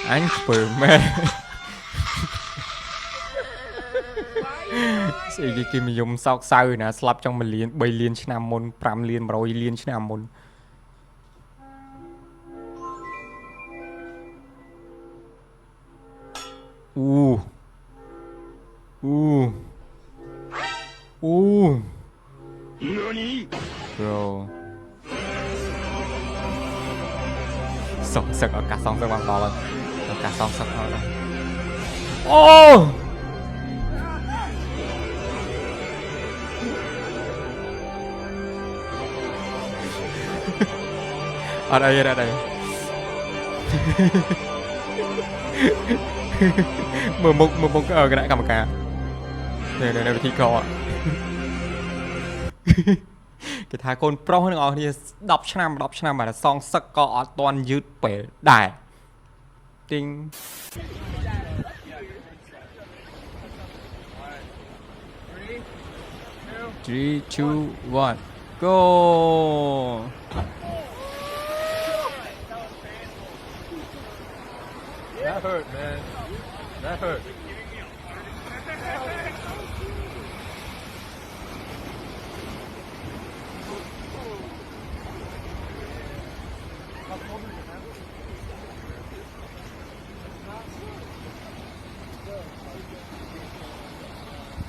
anh vừa mẹ gì kia mình dùng sau sau nè slap trong mình liền bay liền nam môn pram liền rồi liền nam môn bro song sực ở cả song sực bằng to lên ở cả song sực thôi ô ở đây mười một cái cái đại cầm cả đây thi co ạ cái thằng con pro hơn ngồi thì đọc năm mà là song sắc co toàn dứt bể đại tinh 3, 2, 1, go! That hurt, man. That hurt.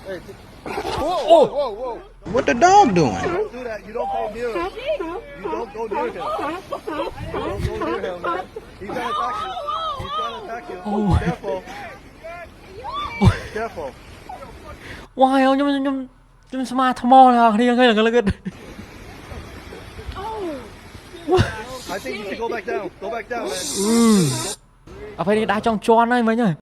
Hey, whoa, whoa, whoa. What the dog doing? Don't do that. You don't go near him. You don't go near him. You don't go near him, man. He's gonna attack you. He's gonna attack you. Oh. Careful. Careful. Wow, nhưng smart more là đi cái là cái I think you should go back down. Go back down, man. à phải đi đá trong tròn đây mấy nhỉ